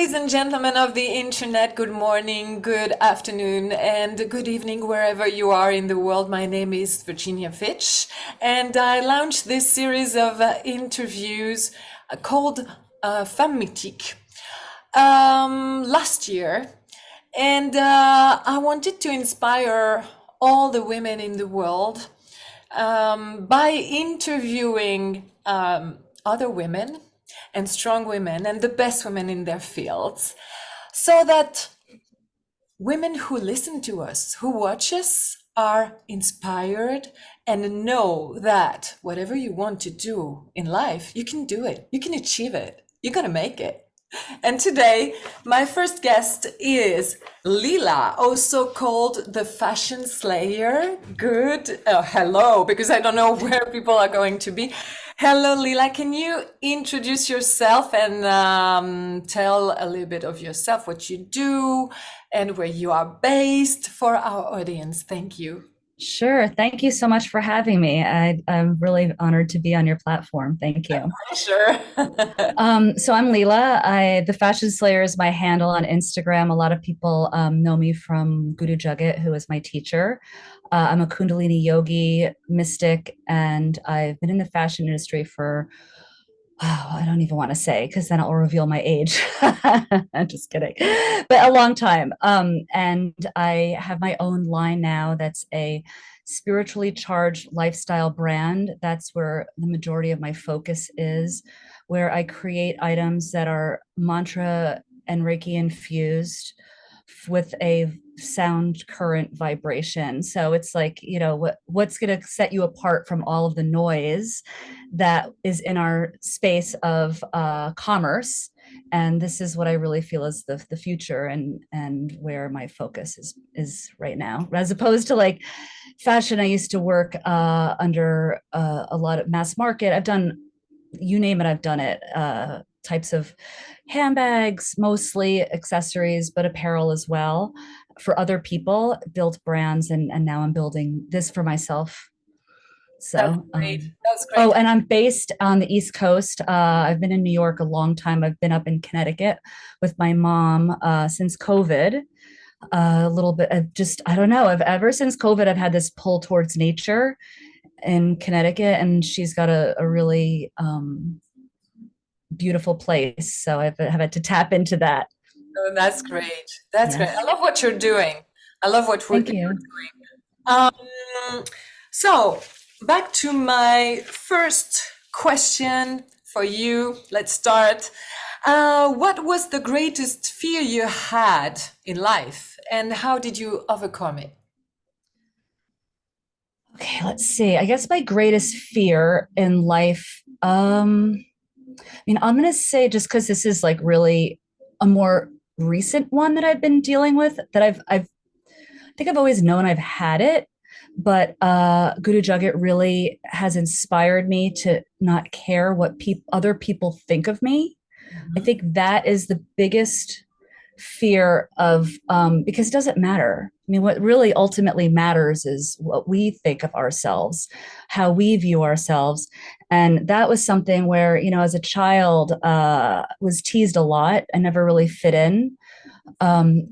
Ladies and gentlemen of the internet, good morning, good afternoon, and good evening wherever you are in the world. My name is Virginie Vitcz, and I launched this series of interviews called Femmes Mythiques last year. And I wanted to inspire all the women in the world by interviewing other women and strong women and the best women in their fields, so that women who listen to us, who watch us, are inspired and know that whatever you want to do in life, you can do it, you can achieve it, you're gonna make it. And today, my first guest is Leila, also called the Fashion Slayer. Good, hello, because I don't know where people are going to be. Hello, Leila. Can you introduce yourself and tell a little bit of yourself, what you do, and where you are based for our audience? Thank you. Sure. Thank you so much for having me. I'm really honored to be on your platform. Thank you. Sure. So I'm Leila. The Fashion Slayer is my handle on Instagram. A lot of people know me from Guru Jagat, who is my teacher. I'm a Kundalini yogi, mystic, and I've been in the fashion industry for, oh, I don't even want to say, because then I'll reveal my age. I'm just kidding, but a long time. And I have my own line now that's a spiritually charged lifestyle brand. That's where the majority of my focus is, where I create items that are mantra and Reiki infused with a sound current vibration. So it's like, what's going to set you apart from all of the noise that is in our space of commerce. And this is what I really feel is the future, and where my focus is right now, as opposed to like fashion. I used to work under a lot of mass market. I've done, you name it, I've done it. Types of handbags, mostly accessories, but apparel as well for other people, built brands, and now I'm building this for myself. That's So, great. That's oh, great. and I'm based on the East Coast. I've been in New York a long time. I've been up in Connecticut with my mom since COVID. A little bit of just, I don't know, ever since COVID, I've had this pull towards nature in Connecticut, and she's got a really beautiful place. So I've had to tap into that. Oh, that's great. That's great. I Yes. love what you're doing. I love what Thank you're you. doing. So back to my first question for you. Let's start. What was the greatest fear you had in life, and how did you overcome it? Okay, let's see. I guess my greatest fear in life, I'm going to say, just because this is like really a more recent one that I've been dealing with, that I think I've always known I've had it, but Guru Jagat really has inspired me to not care what other people think of me. I Mhm. think that is the biggest fear of, because it doesn't matter. I mean, what really ultimately matters is what we think of ourselves, how we view ourselves. And that was something where, as a child, was teased a lot. I never really fit in.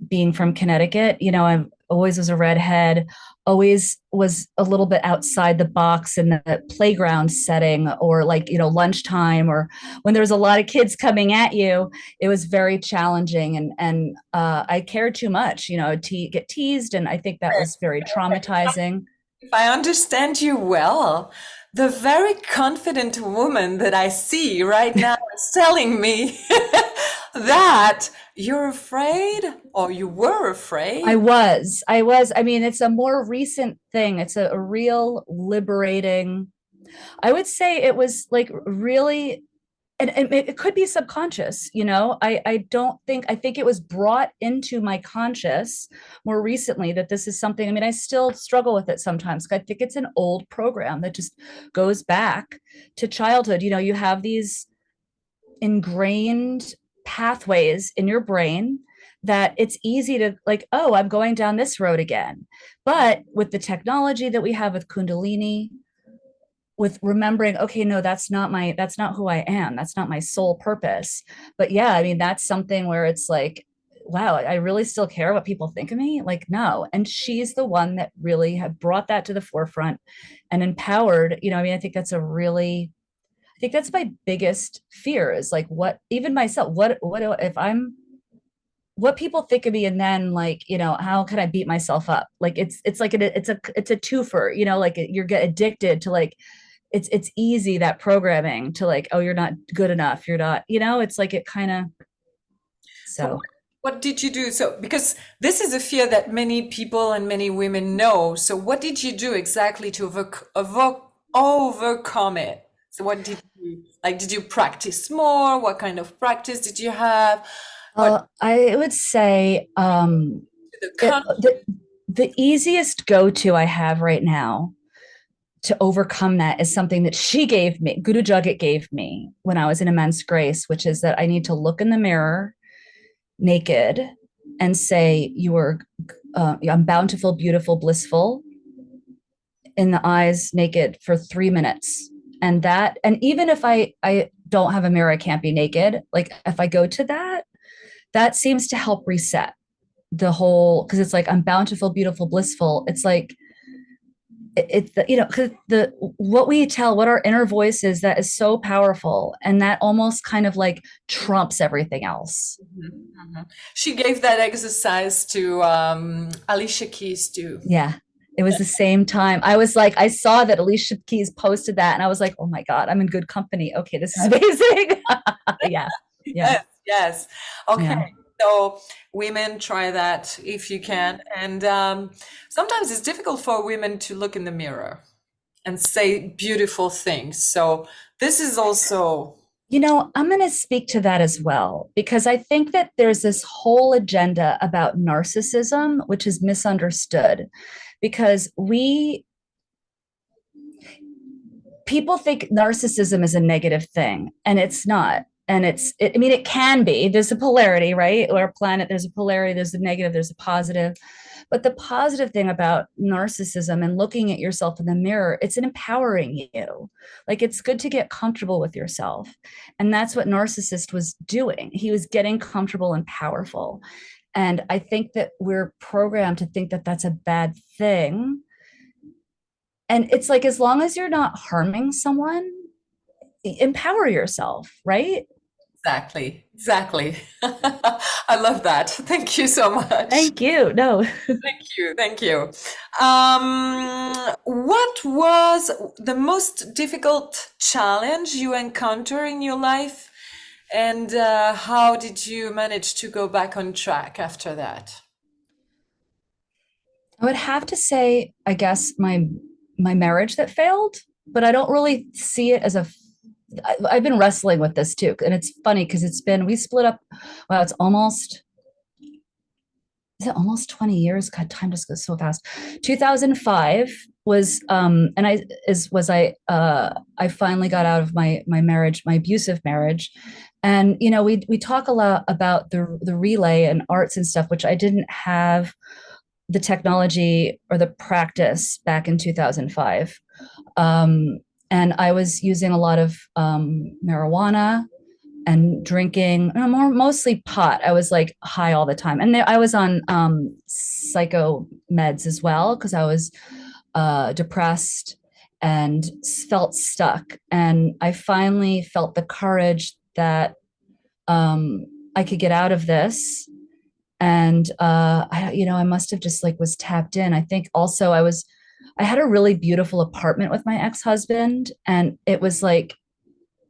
Being from Connecticut, I always was a redhead, always was a little bit outside the box in the playground setting, or like, lunchtime, or when there was a lot of kids coming at you, it was very challenging. And I cared too much, get teased. And I think that was very traumatizing. If I understand you well, the very confident woman that I see right now is telling me that you're afraid, or you were I afraid. was, I was, I mean, it's a more recent thing. It's a real liberating, I would say it was like really, and it could be subconscious, I don't think, I think it was brought into my conscious more recently, that this is something. I mean, I still struggle with it sometimes. I think it's an old program that just goes back to childhood. You have these ingrained pathways in your brain that it's easy to like, oh, I'm going down this road again. But with the technology that we have with Kundalini, with remembering, okay, no, that's not who I am. That's not my sole purpose. But yeah, I mean, that's something where it's like, wow, I really still care what people think of me. Like, no. And she's the one that really had brought that to the forefront and empowered, I mean, I think that's my biggest fear is like, what, even myself, if I'm, what people think of me, and then like, how can I beat myself up? Like it's like it's a twofer, like you're get addicted to like, it's easy, that programming to like, oh, you're not good enough, you're not, it's like it kind of, So so what did you do? So because this is a fear that many people and many women know. So what did you do exactly to overcome it? So what did you like? Did you practice more? What kind of practice did you have? What I would say the it, con the easiest go-to I have right now to overcome that is something that she gave me, Guru Jagat gave me when I was in immense grace, which is that I need to look in the mirror naked and say, you are, I'm bountiful, beautiful, blissful, in the eyes, naked for 3 minutes. And even if I don't have a mirror, I can't be naked. Like if I go to that, that seems to help reset the whole, because it's like, I'm bountiful, beautiful, blissful. It's like, it's the, because what our inner voice is, that is so powerful, and that almost kind of like trumps everything else. Mhm, mhm. She gave that exercise to Alicia Keys too. Yeah, it was the same time. I was like, I saw that Alicia Keys posted that, and I was like, oh my god, I'm in good company. Okay, this is amazing. Yeah, yeah, Yes, yes. Okay. yeah. So women try that if you can. And sometimes it's difficult for women to look in the mirror and say beautiful things. So this is also I'm going to speak to that as well, because I think that there's this whole agenda about narcissism, which is misunderstood, because people think narcissism is a negative thing, and it's not. And I mean, it can be. There's a polarity, right? Or a planet, there's a polarity, there's a negative, there's a positive. But the positive thing about narcissism and looking at yourself in the mirror, it's empowering you. Like, it's good to get comfortable with yourself. And that's what narcissist was doing. He was getting comfortable and powerful. And I think that we're programmed to think that that's a bad thing. And it's like, as long as you're not harming someone, empower yourself, right? exactly, exactly. I love that. Thank you so much. Thank you. No. Thank you. Thank you. What was the most difficult challenge you encounter in your life? And how did you manage to go back on track after that? I would have to say, I guess my marriage that failed, but I don't really see it as a. I've been wrestling with this too, and it's funny because we split up. Wow, it's almost, is it almost 20 years? God, time just goes so fast. 2005 was and I is was I finally got out of my marriage, my abusive marriage. And we talk a lot about the relay and arts and stuff, which I didn't have the technology or the practice back in 2005. And I was using a lot of marijuana and drinking, mostly pot. I was like high all the time. And I was on psycho meds as well, because I was depressed and felt stuck. And I finally felt the courage that I could get out of this. And I must have just like was tapped in. I think also I had a really beautiful apartment with my ex-husband, and it was like,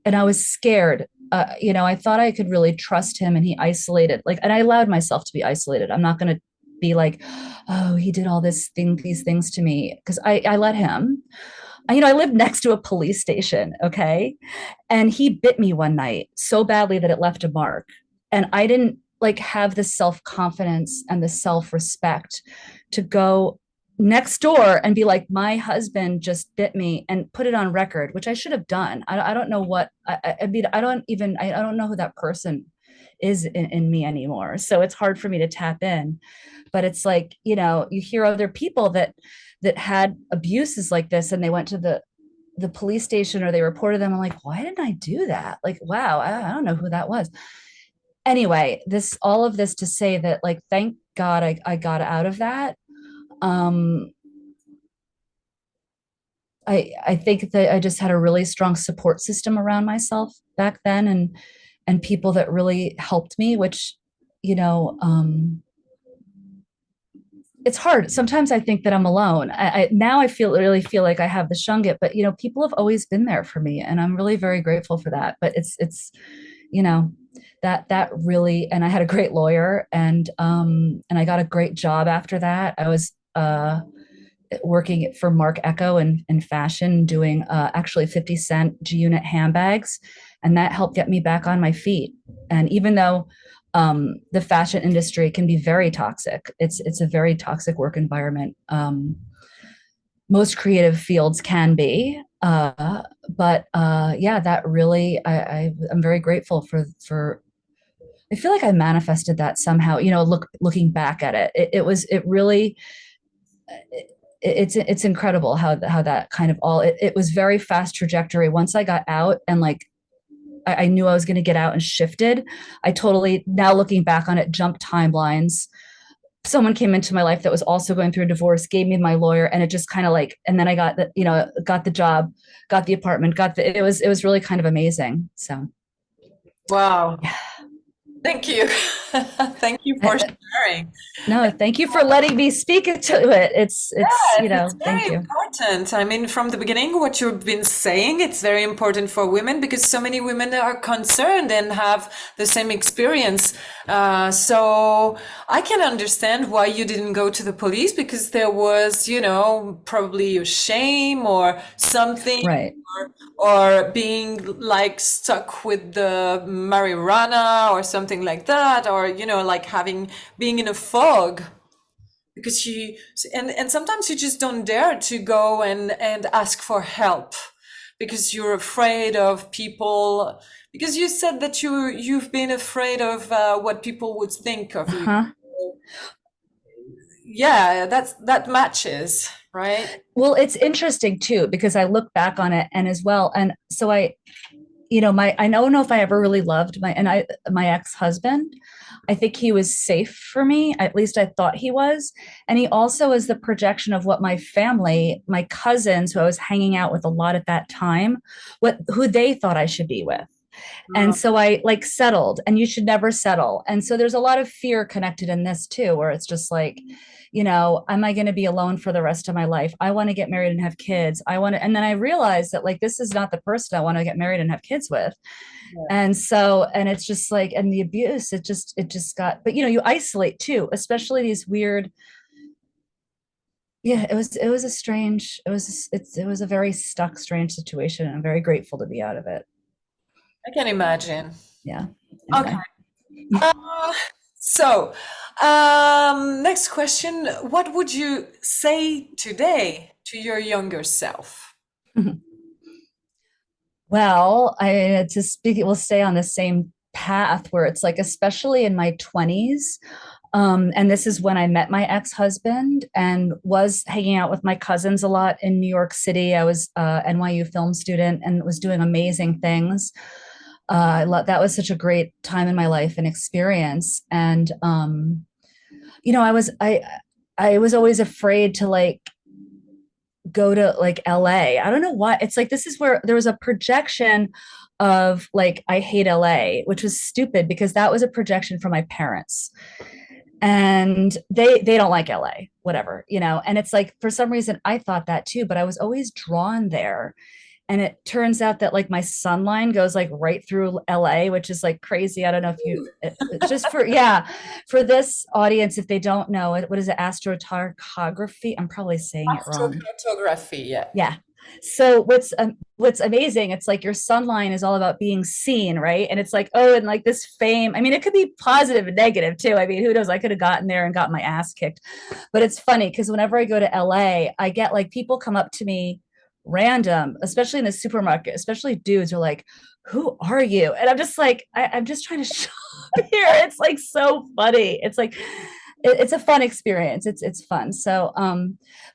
and I was scared. I thought I could really trust him, and he isolated, like, and I allowed myself to be isolated. I'm not going to be like, oh, he did all these things to me, because I let him. I lived next to a police station, okay? And he bit me one night so badly that it left a mark. And I didn't like have the self-confidence and the self-respect to go next door and be like, my husband just bit me, and put it on record, which I should have done. I don't know what I mean. I don't know who that person is in me anymore. So it's hard for me to tap in. But it's like, you hear other people that had abuses like this, and they went to the the police station or they reported them. I'm like, why didn't I do that? Like, wow, I don't know who that was. Anyway, this all of this to say that like, thank God I got out of that. Um, I think that I just had a really strong support system around myself back then, and people that really helped me, which, you know, it's hard. Sometimes I think that I'm alone. Now I really feel like I have the shungit, but you know, people have always been there for me, and I'm really very grateful for that. But it's you know, that really, and I had a great lawyer, and I got a great job after that. I was working for Mark Echo in fashion, doing actually 50-cent G-Unit handbags, and that helped get me back on my feet. And even though the fashion industry can be very toxic, it's a very toxic work environment. Most creative fields can be, but yeah, that really, I'm very grateful for. I feel like I manifested that somehow. You know, looking back at it, it really. It's incredible how that kind of all it was very fast trajectory. Once I got out and like I knew I was going to get out and shifted, I totally, now looking back on it, jumped timelines. Someone came into my life that was also going through a divorce, gave me my lawyer, and it just kind of like, and then I got the, you know, got the job, got the apartment, got the, it was really kind of amazing. So Wow. yeah. Thank you. Thank you for sharing. No, thank you for letting me speak into it. It's, you Yes, know, it's thank very you. important. I mean, from the beginning, what you've been saying, it's very important for women because so many women are concerned and have the same experience. So I can understand why you didn't go to the police because there was, you know, probably a shame or something, Right. or being like stuck with the marijuana or something like that, or, you know, like being in a fog because and sometimes you just don't dare to go and ask for help because you're afraid of people, because you said that you've been afraid of what people would think of you. Uh-huh. Yeah, that matches, right? Well, it's interesting too, because I look back on it and as well. And so you know, I don't know if I ever really loved my ex-husband. I think he was safe for me. At least I thought he was. And he also is the projection of what my family, my cousins, who I was hanging out with a lot at that time, who they thought I should be with. And Mm. so I like settled, and you should never settle. And so there's a lot of fear connected in this too, where it's just like, you know, am I going to be alone for the rest of my life? I want to get married and have kids. I want to, and then I realized that like, this is not the person I want to get married and have kids with. Yeah. And so, and it's just like, and the abuse, it just got, but you know, you isolate too, especially these weird, yeah, it was a strange, it was a very stuck, strange situation. And I'm very grateful to be out of it. I can imagine. Yeah. Okay. Anyway. Uh, so, next question. What would you say today to your younger self? Well, I to speak, it will stay on the same path where it's like, especially in my 20s. And this is when I met my ex-husband and was hanging out with my cousins a lot in New York City. I was NYU film student and was doing amazing things. That was such a great time in my life and experience. And you know, I was always afraid to like go to like LA. I don't know why. It's like this is where there was a projection of like I hate LA, which was stupid because that was a projection from my parents. And they don't like LA, whatever, you know. And it's like for some reason I thought that too, but I was always drawn there. And it turns out that like my sun line goes like right through LA, which is like crazy. I don't know if you just for yeah, for this audience, if they don't know it, what is it? Astrocartography. I'm probably saying it wrong. Astrocartography, yeah. Yeah. So what's amazing, it's like your sun line is all about being seen, right? And it's like, oh, and like this fame. I mean, it could be positive and negative too. I mean, who knows? I could have gotten there and got my ass kicked. But it's funny because whenever I go to LA, I get like people come up to me random, especially in the supermarket, especially dudes are like, who are you? And I'm just like, I'm just trying to shop here. It's like so funny. It's like it's a fun experience. It's fun. So,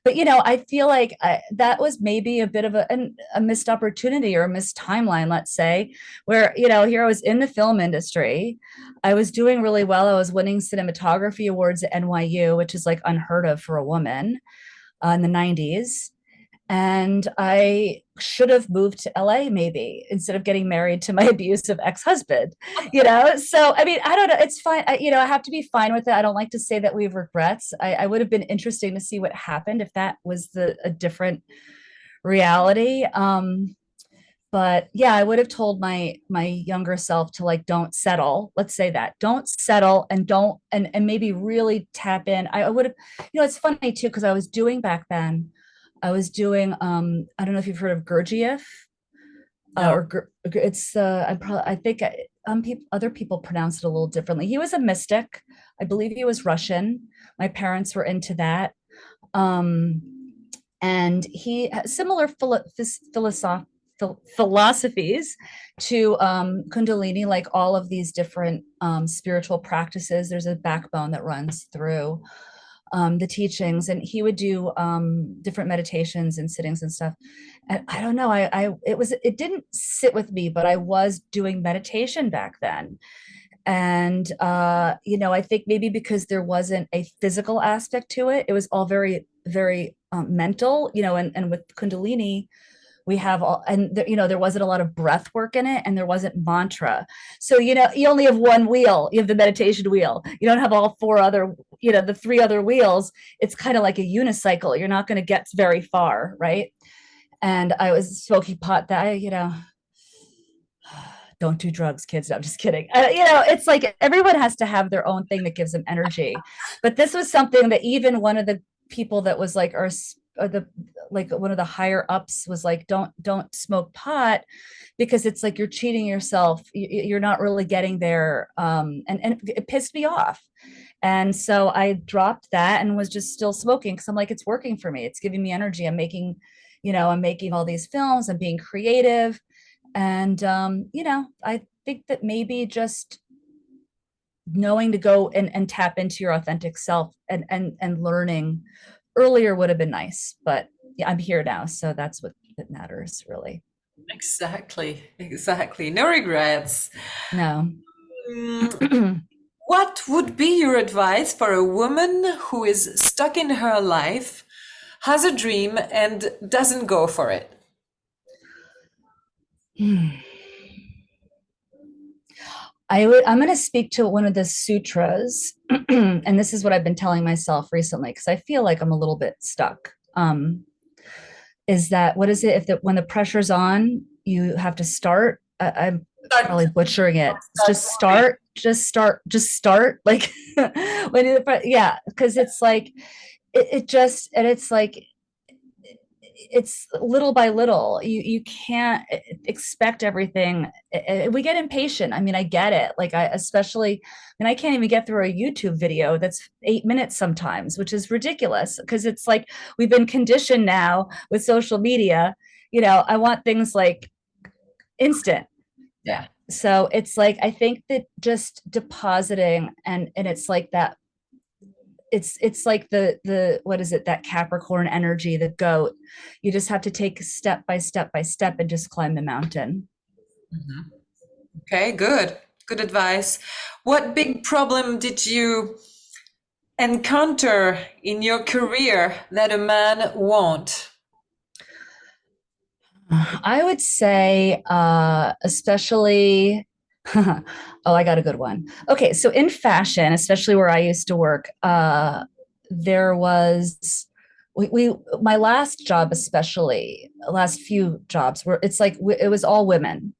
but I feel like that was maybe a bit of a missed opportunity or a missed timeline, let's say, where here I was in the film industry, I was doing really well. I was winning cinematography awards at NYU, which is like unheard of for a woman in the 90s. And I should have moved to LA maybe instead of getting married to my abusive ex-husband, So, I mean, I don't know. It's fine. I have to be fine with it. I don't like to say that we have regrets. I would have been interesting to see what happened if that was a different reality. But yeah, I would have told my younger self to like, don't settle. Let's say that. Don't settle and don't and maybe really tap in. I would have, it's funny too, because I was doing back then, I was doing I don't know if you've heard of Gurdjieff, No. it's I think other people pronounce it a little differently. He was a mystic. I believe he was Russian. My parents were into that. Um, and he has similar philosophies to Kundalini, like all of these different spiritual practices. There's a backbone that runs through the teachings, and he would do different meditations and sittings and stuff. And I don't know, it didn't sit with me, but I was doing meditation back then. And I think maybe because there wasn't a physical aspect to it, it was all very, very mental, and with Kundalini, we have all, and there wasn't a lot of breath work in it, and there wasn't mantra. So you only have one wheel. You have the meditation wheel. You don't have all four other, the three other wheels. It's kind of like a unicycle. You're not going to get very far, right? And I was smoking pot that don't do drugs, kids. No, I'm just kidding. It's like everyone has to have their own thing that gives them energy. But this was something that even one of the people that was like, or the like one of the higher ups was like, don't smoke pot, because it's like you're cheating yourself. You're not really getting there. And it pissed me off. And so I dropped that and was just still smoking, because I'm like, it's working for me. It's giving me energy. I'm making all these films. I'm being creative. And I think that maybe just knowing to go and tap into your authentic self and learning earlier would have been nice. But yeah, I'm here now, so that's what matters, really. Exactly. No regrets. No. Mm, what would be your advice for a woman who is stuck in her life, has a dream, and doesn't go for it? I'm going to speak to one of the sutras, and this is what I've been telling myself recently, because I feel like I'm a little bit stuck. Is that, what is it? When the pressure's on, you have to start. I'm probably butchering it. Just start. Like yeah, because it's like it just, and it's like it's little by little. You can't expect everything. We get impatient. I mean, I get it. Like I can't even get through a YouTube video that's 8 minutes sometimes, which is ridiculous, because it's like we've been conditioned now with social media. I want things like instant. Yeah. So it's like, I think that just depositing, and it's like that, it's like the what is it, that Capricorn energy, the goat. You just have to take step by step by step and just climb the mountain. Mhm. Okay, good. Good advice. What big problem did you encounter in your career that a man won't? I would say especially oh, I got a good one. Okay, so in fashion, especially where I used to work, there was we my last job, especially last few jobs, where it's like it was all women,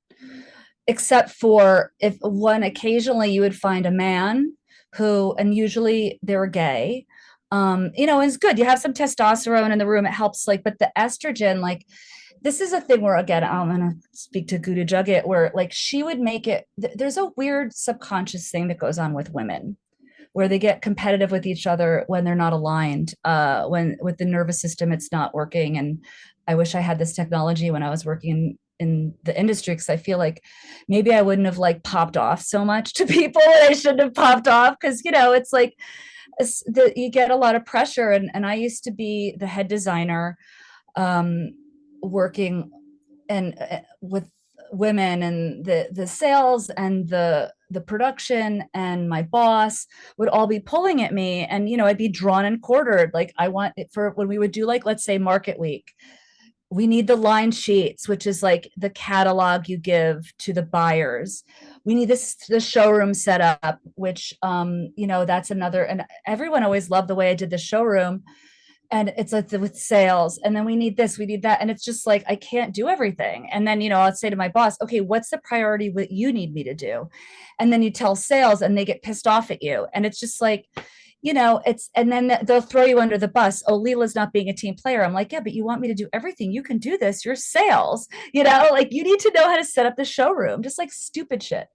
except for if one occasionally you would find a man who, and usually they were gay. It's good. You have some testosterone in the room, it helps, like, but the estrogen, like, this is a thing where, again, I'm going to speak to Guru Jugget, where like she would make it, there's a weird subconscious thing that goes on with women where they get competitive with each other when they're not aligned, when with the nervous system, it's not working. And I wish I had this technology when I was working in the industry, because I feel like maybe I wouldn't have like popped off so much to people that I shouldn't have popped off, because it's like you get a lot of pressure. And I used to be the head designer, um, working and with women, and the sales and the production and my boss would all be pulling at me, and I'd be drawn and quartered. Like, I want it for when we would do, like, let's say market week, we need the line sheets, which is like the catalog you give to the buyers. We need the showroom set up, which that's another. And everyone always loved the way I did the showroom, and it's like with sales, and then we need this, we need that, and it's just like I can't do everything. And then I'll say to my boss, okay, what's the priority, what you need me to do? And then you tell sales and they get pissed off at you, and it's just like, it's, and then they'll throw you under the bus. Oh, Leila's not being a team player. I'm like, yeah, but you want me to do everything. You can do this, you're sales, like, you need to know how to set up the showroom, just like stupid shit.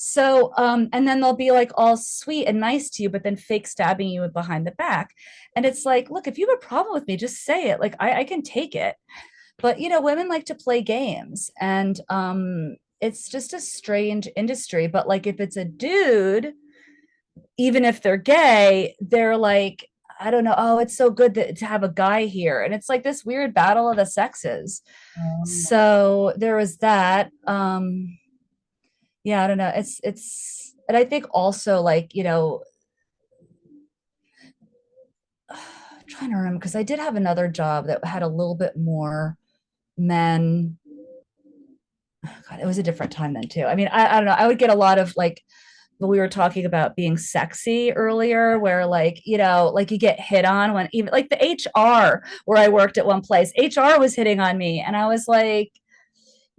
So, and then they'll be like all sweet and nice to you, but then fake stabbing you behind the back. And it's like, look, if you have a problem with me, just say it. Like, I can take it. But, women like to play games, and it's just a strange industry. But like, if it's a dude, even if they're gay, they're like, I don't know, oh, it's so good to have a guy here. And it's like this weird battle of the sexes. So there was that. Yeah, I don't know. And I think also, like, I'm trying to remember, because I did have another job that had a little bit more men. God, it was a different time then too. I mean, I don't know. I would get a lot of, like, when we were talking about being sexy earlier, where, like, like, you get hit on, when even like the HR where I worked at one place, HR was hitting on me, and I was like,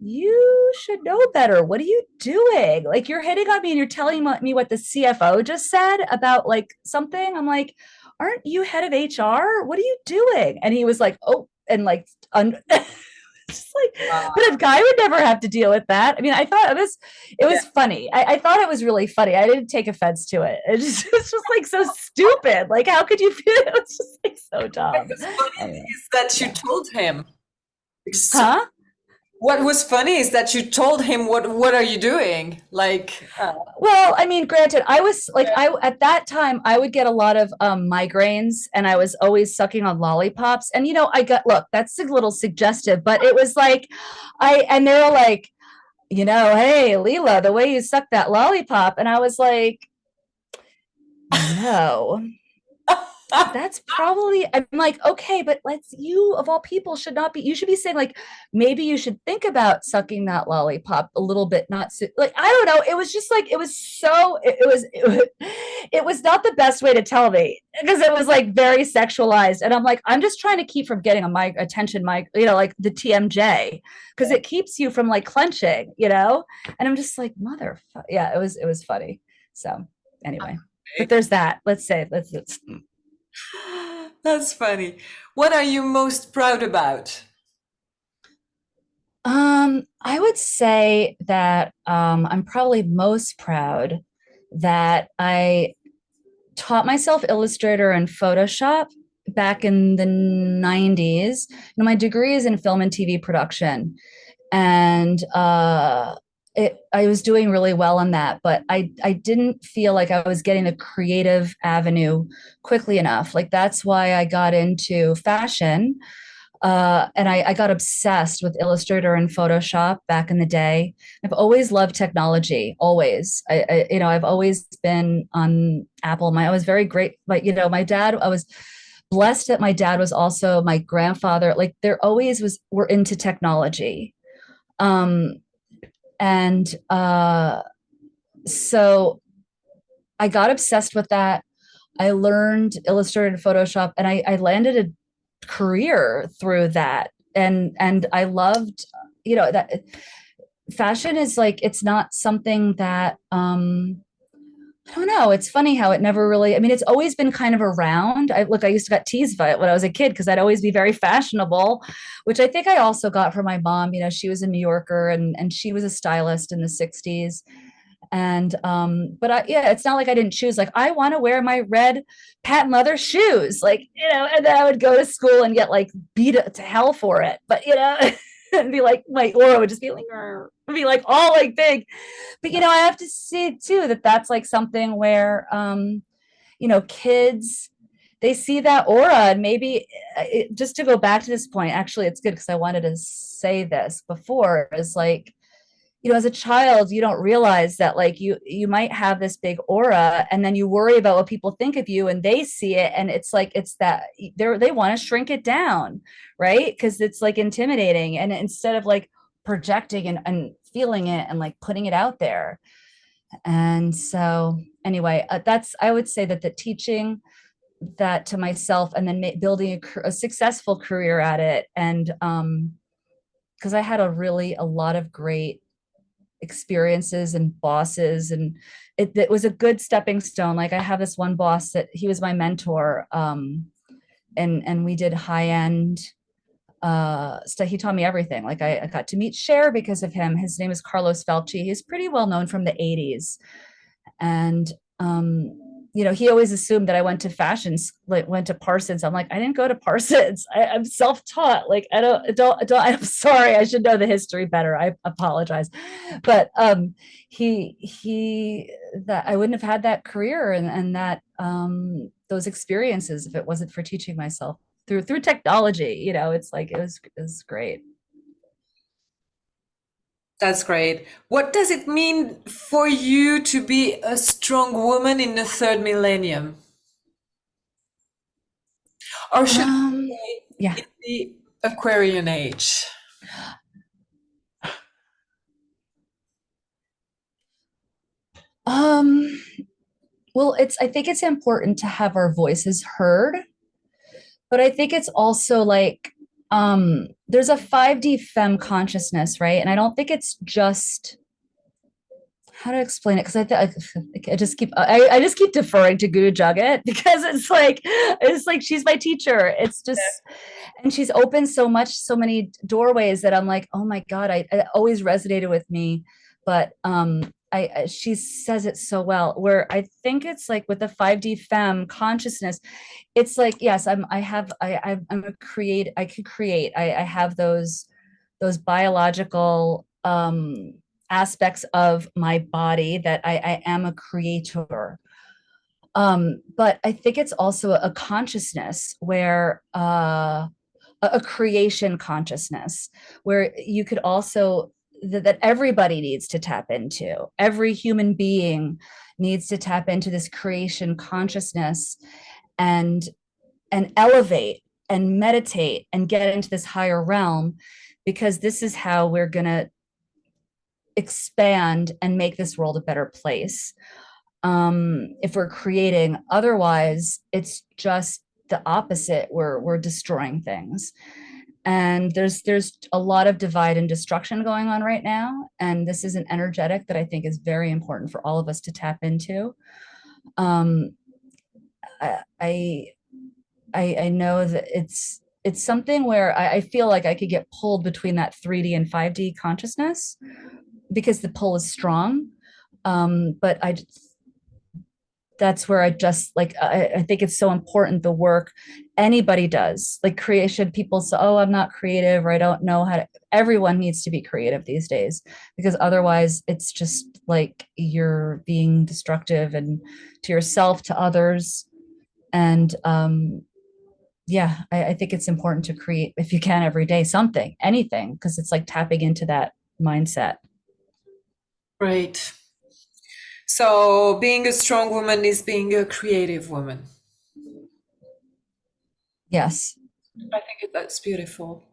you should know better. What are you doing? Like, you're hitting on me and you're telling me what the CFO just said about, like, something. I'm like, aren't you head of HR? What are you doing? And he was like, oh, and like, just like, but a guy would never have to deal with that. I mean, I thought it was funny. I thought it was really funny. I didn't take offense to it. It's just like so stupid. Like, how could you feel? It was just like so dumb. What was funny Anyway, is that you yeah. told him. Huh? What was funny is that you told him, what are you doing? Like, Well, I mean, granted, I was like, I at that time I would get a lot of migraines, and I was always sucking on lollipops. And I got, look, that's a little suggestive, but it was like, and they were like, hey, Leila, the way you suck that lollipop, and I was like, no. That's probably, I'm like, okay, but you of all people should not be, you should be saying, like, maybe you should think about sucking that lollipop a little bit, not like, I don't know. It was just like, it was so, it was not the best way to tell me, because it was like very sexualized. And I'm like, I'm just trying to keep from getting a mic attention mic, like the TMJ, because it keeps you from like clenching, and I'm just like, yeah, it was funny. So anyway, but there's that. Let's that's funny. What are you most proud about? I would say that I'm probably most proud that I taught myself Illustrator and Photoshop back in the 90s. My degree is in film and TV production, and I was doing really well on that, but I didn't feel like I was getting the creative avenue quickly enough. Like, that's why I got into fashion, and I got obsessed with Illustrator and Photoshop back in the day. I've always loved technology, always. I've always been on Apple. I was very great, but my dad, I was blessed that my dad was also my grandfather. Like, there always were into technology. And so I got obsessed with that. I learned Illustrator and Photoshop, and I landed a career through that. And I loved, that fashion is like, it's not something that, I don't know. It's funny how it never really, I mean, it's always been kind of around. I used to get teased by it when I was a kid, because I'd always be very fashionable, which I think I also got from my mom. She was a New Yorker, and she was a stylist in the 60s. And but yeah, it's not like I didn't choose, like, I want to wear my red patent leather shoes, like, and then I would go to school and get like beat to hell for it. But and be like, my aura would just be like, be like all like big. But I have to say too that that's like something where kids, they see that aura. And maybe just to go back to this point, actually, it's good because I wanted to say this before, is like, as a child, you don't realize that like you might have this big aura, and then you worry about what people think of you, and they see it, and it's like it's that they want to shrink it down, right? Because it's like intimidating, and instead of like projecting and feeling it and like putting it out there. And so anyway, that's, I would say that the teaching that to myself, and then building a successful career at it, and because I had a lot of great experiences and bosses, and it was a good stepping stone. Like I have this one boss that he was my mentor, and we did high end stuff. He taught me everything. Like I got to meet Cher because of him. His name is Carlos Felci. He's pretty well known from the 80s. And he always assumed that I went to like went to Parsons. I'm like, I didn't go to Parsons. I'm self-taught. Like I don't, I'm sorry. I should know the history better. I apologize. But that I wouldn't have had that career and that those experiences if it wasn't for teaching myself through technology. It's like it was great. That's great. What does it mean for you to be a strong woman in the third millennium? Or should Um, yeah. it be Aquarian age? Um, well, I think it's important to have our voices heard, but I think it's also like there's a 5D femme consciousness, right? And I don't think it's just how to explain it, because I just keep deferring to Guru Jagat because it's like she's my teacher. It's just, and she's opened so many doorways that I'm like, oh my God, it always resonated with me. But she says it so well, where I think it's like with the 5D femme consciousness, it's like, yes, I'm a create, I could create, I have those biological aspects of my body that I am a creator. But I think it's also a consciousness where a creation consciousness where you could also that everybody needs to tap into. Every human being needs to tap into this creation consciousness and elevate and meditate and get into this higher realm, because this is how we're going to expand and make this world a better place. If we're creating, otherwise it's just the opposite. We're destroying things, and there's a lot of divide and destruction going on right now, and this is an energetic that I think is very important for all of us to tap into. um I I know that it's something where I feel like I could get pulled between that 3D and 5D consciousness because the pull is strong. But that's where I just like I think it's so important the work anybody does, like creation. People say, oh, I'm not creative, or I don't know how to. Everyone needs to be creative these days, because otherwise it's just like you're being destructive and to yourself, to others. And yeah, I think it's important to create, if you can, every day, something, anything, because it's like tapping into that mindset. Right. So being a strong woman is being a creative woman. Yes. I think that's beautiful.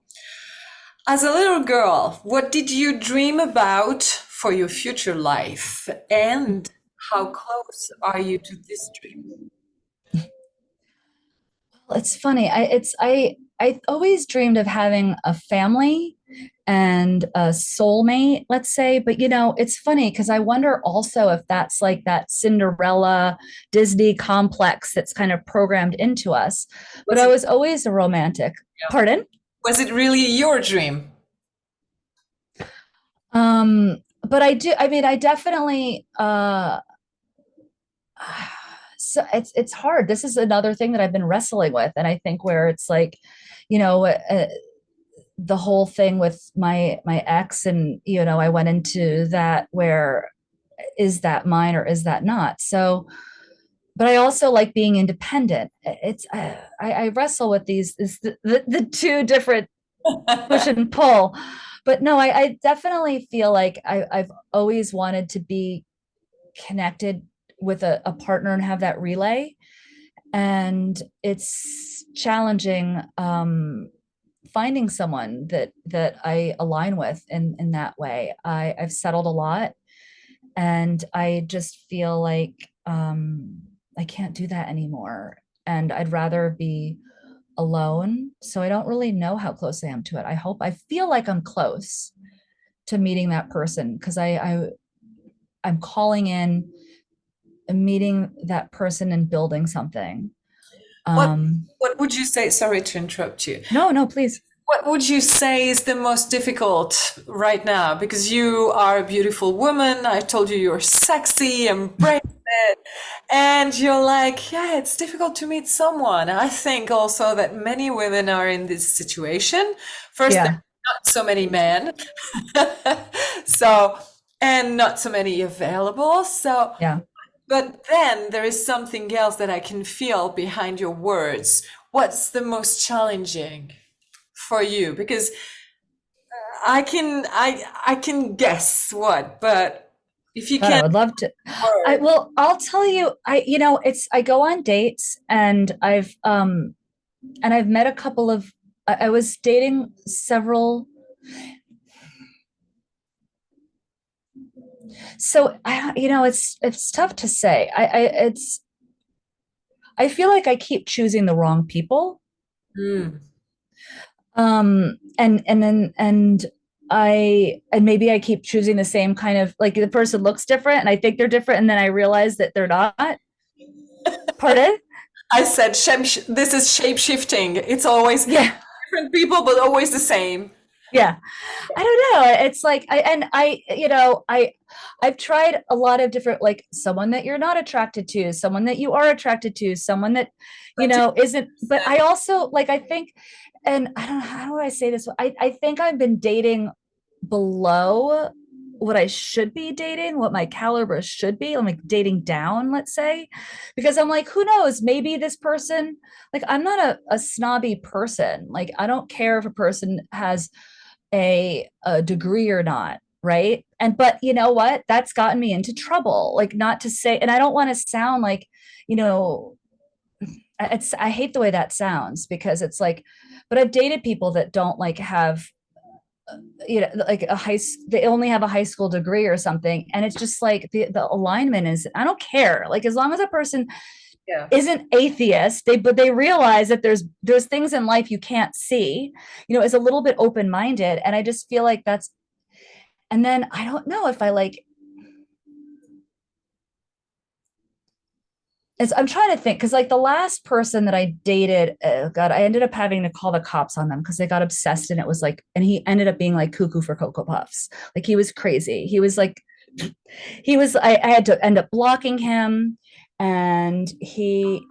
As a little girl, what did you dream about for your future life? And how close are you to this dream? Well, it's funny. I always dreamed of having a family and a soulmate, let's say. But it's funny because I wonder also if that's like that Cinderella Disney complex that's kind of programmed into us. But Was I it, was always a romantic. Pardon? was it really your dream? But I mean, I definitely so it's hard. This is another thing that I've been wrestling with, and I think where it's like, you know, the whole thing with my ex, and I went into that, where is that mine or is that not? So but I also like being independent. It's I wrestle with the two different push and pull. But no, I definitely feel like I've always wanted to be connected with a partner and have that relay. And it's challenging finding someone that I align with in that way. I've settled a lot, and I just feel like I can't do that anymore. And I'd rather be alone. So I don't really know how close I am to it. I feel like I'm close to meeting that person because I'm calling in, meeting that person and building something. What Um, what would you say? Sorry to interrupt you. no, no, please. What would you say is the most difficult right now? Because you are a beautiful woman. I told you you're sexy, embrace it. And you're like, yeah, it's difficult to meet someone. I think also that many women are in this situation. First, there Yeah, are not so many men. So, and not so many available. So, yeah. but then there is something else that I can feel behind your words. What's the most challenging for you? Because I can guess what, but if you God, I can't would love to. word, I'll tell you, it's I go on dates and I've met a couple of I was dating several. So it's tough to say. I feel like I keep choosing the wrong people. mm, And maybe I keep choosing the same kind of, like, the person looks different and I think they're different and then I realize that they're not. Pardon? I said this is shape shifting. It's always Yeah. different people, but always the same. Yeah. I don't know. It's like I've tried a lot of different, like, someone that you're not attracted to, someone that you are attracted to, someone that, But to isn't, but I also, like, I think, and I don't know, how do I say this? I think I've been dating below what I should be dating, what my caliber should be. I'm like dating down, let's say, because I'm like, who knows? Maybe this person, like, I'm not a snobby person. Like, I don't care if a person has a degree or not, right? And but you know what, that's gotten me into trouble, like, not to say, and I don't want to sound like, you know I hate the way that sounds, because it's like, but I've dated people that don't, like, have, like, they only have a high school degree or something, and it's just like the alignment is, I don't care, like, as long as a person yeah. isn't atheist, but they realize that there's things in life you can't see, is a little bit open-minded. And I just feel like that's, and then I don't know if I like, I'm trying to think, because, like, the last person that I dated, oh God, I ended up having to call the cops on them because they got obsessed, and it was like, and he ended up being like cuckoo for Cocoa Puffs. Like, he was crazy. He was like, I had to end up blocking him. And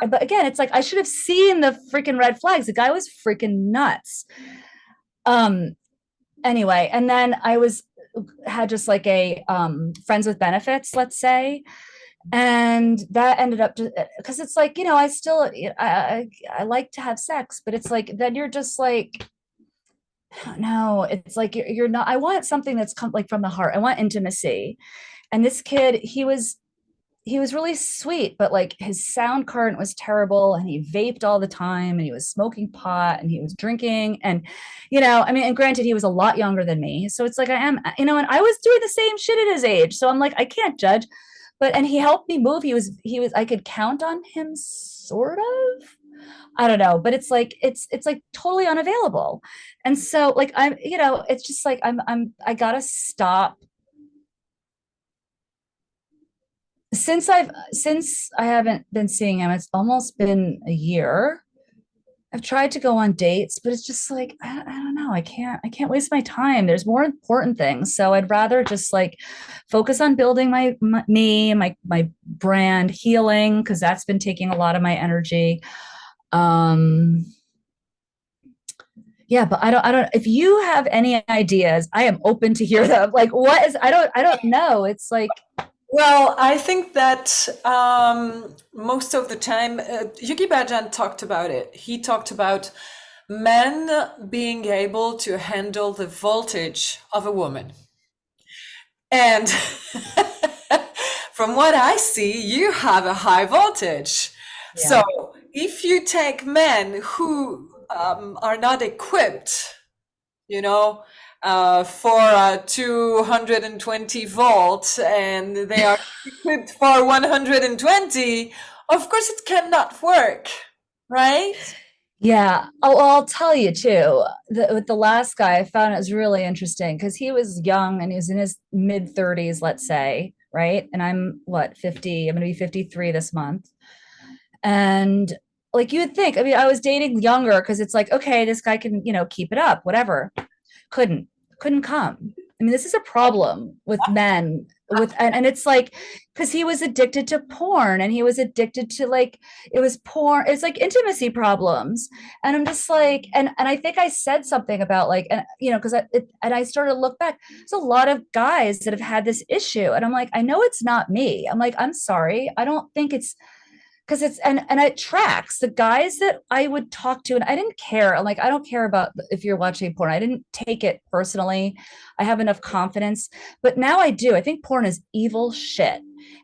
but again, it's like, I should have seen the freaking red flags. The guy was freaking nuts. Um, anyway, and then had just like a friends with benefits, let's say, and that ended up, because it's like, I still, I like to have sex, but it's like, then you're just like, no, it's like, you're not, I want something that's like from the heart. I want intimacy. And this kid, he was really sweet, but, like, his sound card was terrible, and he vaped all the time, and he was smoking pot, and he was drinking, and, I mean, and granted, he was a lot younger than me, so it's like, I am, and I was doing the same shit at his age, so I'm like, I can't judge. But, and he helped me move. He was I could count on him, sort of. I don't know, but it's like totally unavailable. And so, like, it's just like, I gotta stop. Since I haven't been seeing him, it's almost been a year. I've tried to go on dates, but it's just like, I don't know. I can't waste my time. There's more important things. So I'd rather just, like, focus on building my brand, healing, because that's been taking a lot of my energy. Um, yeah, but I don't, if you have any ideas, I am open to hear them. Like, what is, I don't know. It's like, Well, I think that most of the time, Yuki Bhajan talked about it. He talked about men being able to handle the voltage of a woman. And from what I see, you have a high voltage. So Yeah. if you take men who are not equipped, you know, for 220 volts and they are equipped for 120, of course it cannot work, right? Yeah. Oh, well, I'll tell you too. With the last guy, I found it was really interesting because he was young and he was in his mid 30s, let's say, right? And I'm what, 50? I'm going to be 53 this month. And like you would think, I mean, I was dating younger because it's like, okay, this guy can, keep it up, whatever. couldn't couldn't come. I mean, this is a problem with men with and it's like because he was addicted to porn and he was addicted to like it was porn, it's like intimacy problems. And I'm just like and I think I said something about like and because and I started to look back, there's a lot of guys that have had this issue and I'm like, I know it's not me. I'm like, I'm sorry, I don't think it's because it's and it tracks the guys that I would talk to, and I didn't care. I'm like, I don't care about if you're watching porn. I didn't take it personally. I have enough confidence, but now I do. I think porn is evil shit,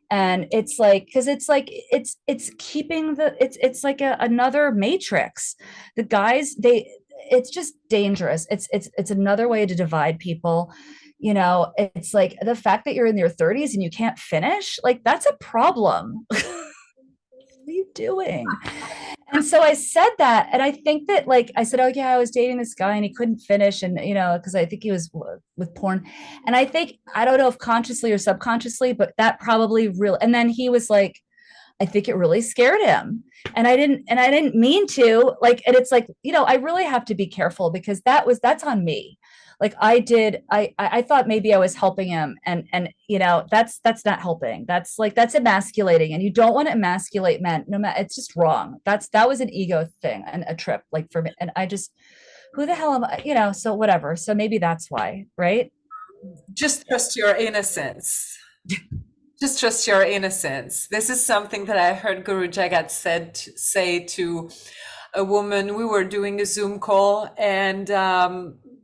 and it's like because it's keeping it's like another matrix. The guys it's just dangerous. It's another way to divide people. It's like the fact that you're in your 30s and you can't finish, like that's a problem. Are you doing? And so I said that. And I think that, like, I said, oh, yeah, I was dating this guy and he couldn't finish. And, because I think he was with porn. And I think, I don't know if consciously or subconsciously, but that probably really, and then he was like, I think it really scared him. And I didn't mean to, like, and it's like, I really have to be careful because that's on me. Like I thought maybe I was helping him and that's not helping. That's emasculating, and you don't want to emasculate men. No matter, it's just wrong. That was an ego thing and a trip like for me. And I just, who the hell am I? So whatever. So maybe that's why, right? Just trust your innocence. Just trust your innocence. This is something that I heard Guru Jagat say to a woman. We were doing a Zoom call, and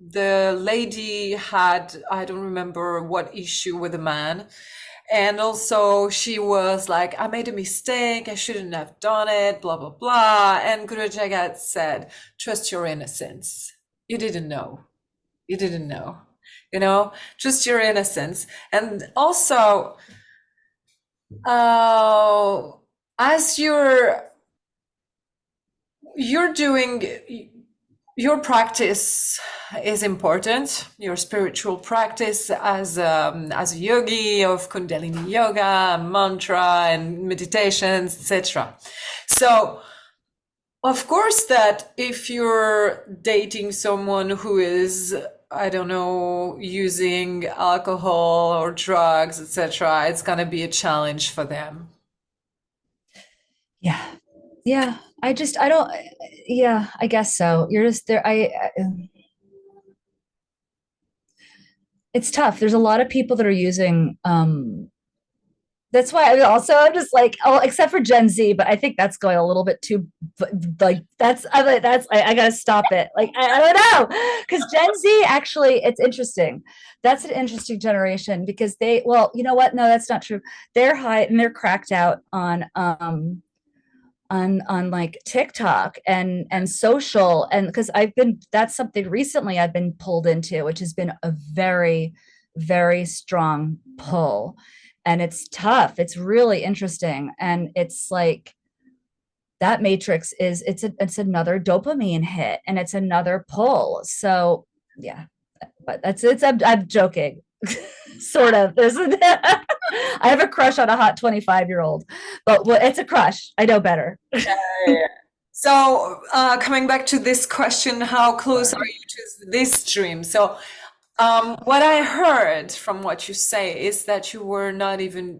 the lady had, I don't remember what issue with a man. And also she was like, I made a mistake. I shouldn't have done it, blah, blah, blah. And Guru Jagat said, trust your innocence. You didn't know. You didn't know. Just your innocence. And also, as you're doing your practice is important, your spiritual practice as a yogi of Kundalini yoga, mantra and meditations, etc. So of course that if you're dating someone who is, I don't know, using alcohol or drugs, etc., it's gonna be a challenge for them. Yeah. Yeah. I don't, yeah, I guess so. You're just there. It's tough. There's a lot of people that are using, that's why I'm just like, oh, except for Gen Z, but I think that's going a little bit too, like, I gotta stop it. Like, I don't know. Because Gen Z actually, it's interesting. That's an interesting generation because well, you know what? No, that's not true. They're high and they're cracked out on like TikTok and social, and because that's something recently I've been pulled into, which has been a very, very strong pull. And it's tough. It's really interesting. And it's like that matrix it's another dopamine hit and it's another pull. So yeah, but I'm joking. Sort of. I have a crush on a hot 25-year-old, but it's a crush. I know better. So, coming back to this question, how close are you to this dream? So, what I heard from what you say is that you are not even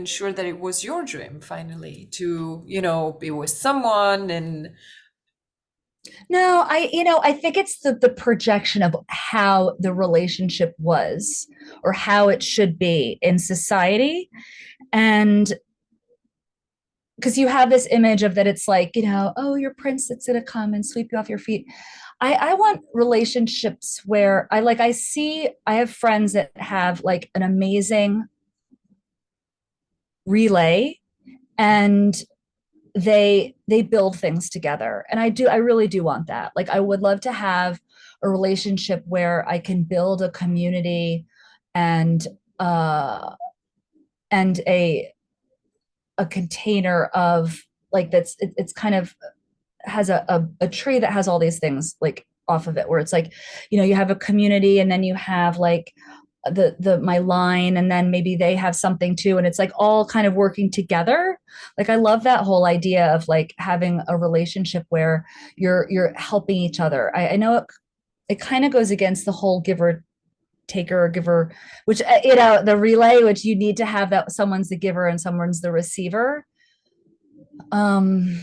sure that it was your dream finally to, be with someone and No, I think it's the projection of how the relationship was or how it should be in society. And because you have this image of that it's like, oh, your prince that's gonna come and sweep you off your feet. I want relationships where I have friends that have like an amazing relay, and they build things together. And I really do want that. Like I would love to have a relationship where I can build a community and uh and a container of like it's kind of has a tree that has all these things like off of it, where it's like, you have a community, and then you have like the my line, and then maybe they have something too, and it's like all kind of working together. Like I love that whole idea of like having a relationship where you're helping each other. I know it kind of goes against the whole giver taker or giver, which the relay, which you need to have that someone's the giver and someone's the receiver. um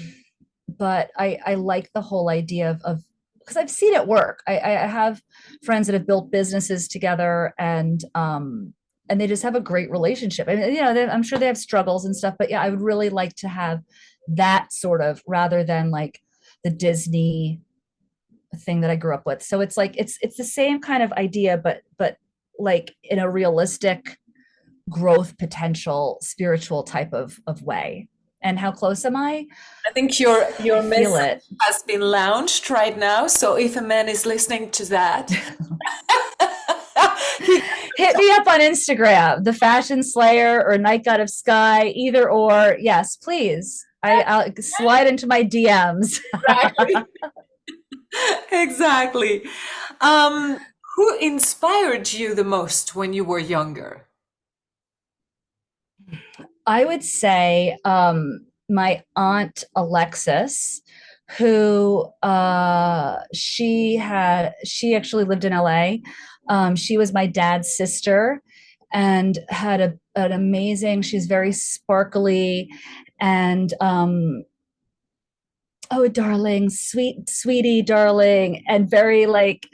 but I like the whole idea of because I've seen it work. I have friends that have built businesses together, and they just have a great relationship. I mean, I'm sure they have struggles and stuff, but yeah, I would really like to have that sort of, rather than like the Disney thing that I grew up with. So it's like it's the same kind of idea, but like in a realistic growth potential spiritual type of way. And how close am I? I think your I feel message it. has been launched right now. So if a man is listening to that, he, Hit me up on Instagram, the Fashion Slayer or Night God of Sky, either or. Yes, please. I'll slide into my DMs. exactly. Exactly. Um, who inspired you the most when you were younger? I would say my aunt Alexis, who she actually lived in LA. She was my dad's sister and had an amazing. She's very sparkly and oh, darling, sweetie, darling, and very like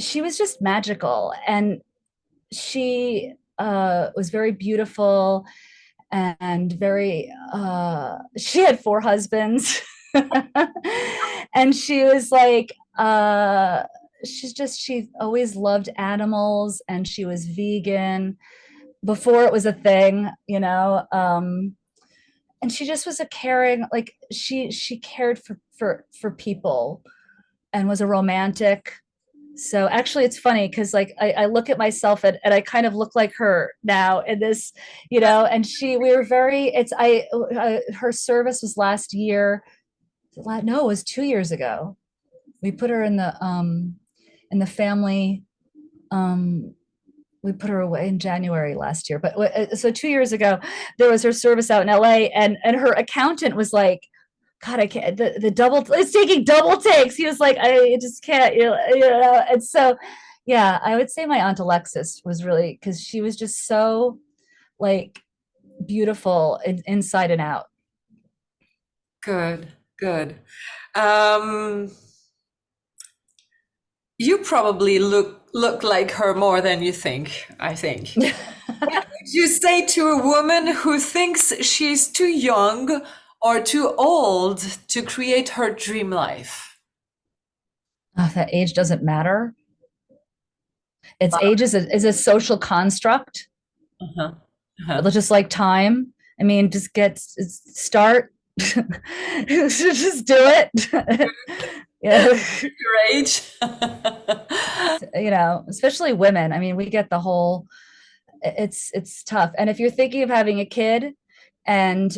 she was just magical, and she was very beautiful and very she had four husbands. And she was like she always loved animals, and she was vegan before it was a thing, and she just was a caring, like she cared for people and was a romantic. So actually it's funny because like I look at myself and I kind of look like her now in this, and we were very, her service was last year. No, it was 2 years ago. We put her in the family, um, we put her away in January last year. But so 2 years ago, there was her service out in LA, and her accountant was like, God, I can't. The double, it's taking double takes. He was like, I just can't, And so, yeah, I would say my aunt Alexis was really, because she was just so like beautiful inside and out. Good, good. Um, you probably look like her more than you think, I think. What would you say to a woman who thinks she's too young or too old to create her dream life? Oh, that age doesn't matter. Its age is a social construct, Uh-huh. Uh-huh. just like time. I mean, just start, just do it. Yeah. Your age? Especially women. I mean, we get the whole, it's tough. And if you're thinking of having a kid and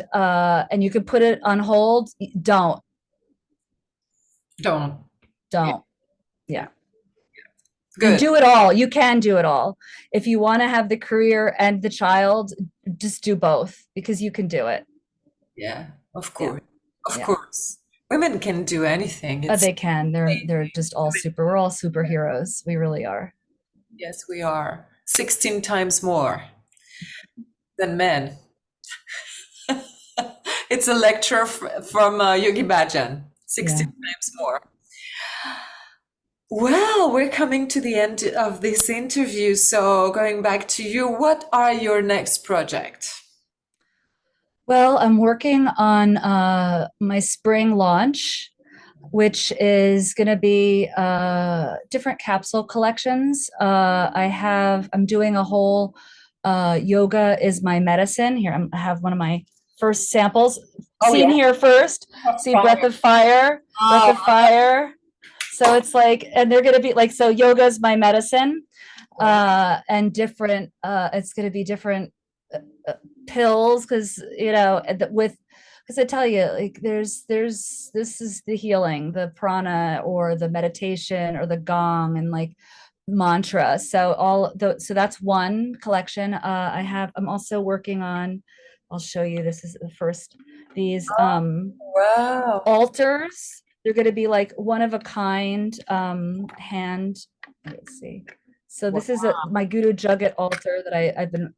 you could put it on hold, don't, Don't. Yeah. don't. Yeah. And Good. do it all. You can do it all. If you want to have the career and the child, just do both because you can do it. Yeah, of Yeah. course. Of Yeah. course. Women can do anything. It's They can. They're just all we're all superheroes. We really are. yes, we are 16 times more than men. It's a lecture from Yogi Bhajan. 60 Yeah. times more. Well, we're coming to the end of this interview. So going back to you, what are your next project? Well, I'm working on my spring launch, which is going to be different capsule collections. I'm doing a whole yoga is my medicine. Here, I have one of my first samples. Oh Seen yeah, here first. See breath of fire, breath oh, of fire. So it's like, and they're going to be like, so yoga is my medicine, and different. It's going to be different uh, pills because with because I tell you, like this is the healing, the prana or the meditation or the gong and like mantra. So that's one collection. I'm also working on, I'll show you, this is the first, these wow. altars. They're going to be like one of a kind hand. Let's see. So Wow. this is my Guru Jagat altar that I've been, can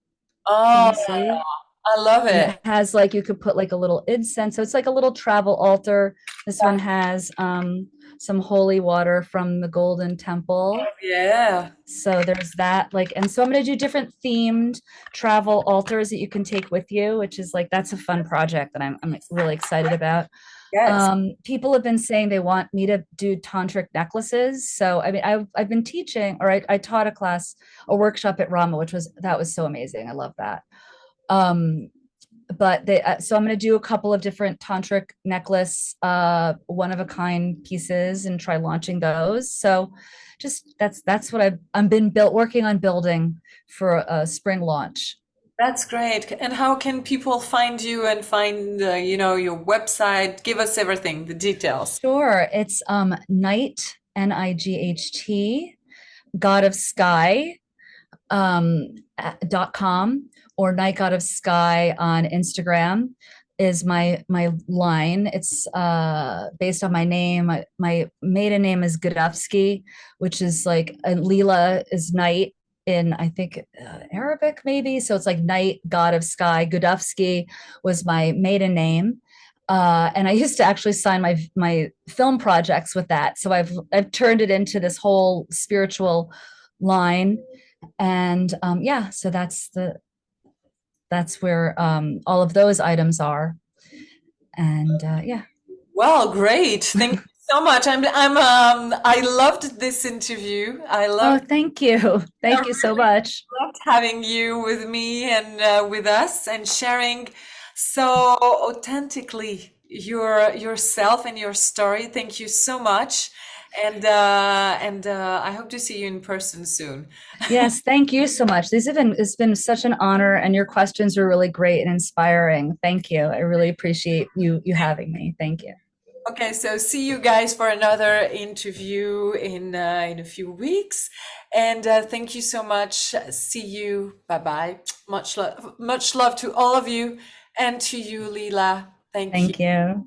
Oh, you see? I love And it. it has like, you could put like a little incense. So it's like a little travel altar. This one has some holy water from the Golden Temple. Yeah, So there's that, like, and so I'm going to do different themed travel altars that you can take with you, which is like, that's a fun project that I'm really excited about. yes. People have been saying they want me to do tantric necklaces. So I mean, I've been teaching, or I taught a workshop at Rama, that was so amazing. I love that. Um, but so I'm going to do a couple of different tantric necklace, one of a kind pieces, and try launching those. So just that's what I've been working on building for a spring launch. That's great. And how can people find you and find, your website? Give us everything, the details. Sure. It's Night, NIGHT, God of Sky, .com, or Night God of Sky on Instagram is my line. It's based on my name. My maiden name is Godofsky, which is like, and Leila is night in, I think, Arabic maybe. So it's like Night God of Sky. Godofsky was my maiden name. And I used to actually sign my film projects with that. So I've turned it into this whole spiritual line. And yeah, so that's where all of those items are. And yeah. Well, great. Thank you so much. I loved this interview. Oh, thank you. I Thank you so really much. loved having you with me and with us and sharing so authentically yourself and your story. Thank you so much. And I hope to see you in person soon. Yes, thank you so much. It's been such an honor, and your questions are really great and inspiring. Thank you. I really appreciate you having me. Thank you. Okay, so see you guys for another interview in a few weeks, and thank you so much. See you. Bye bye. Much love to all of you, and to you, Leila. Thank you. Thank you.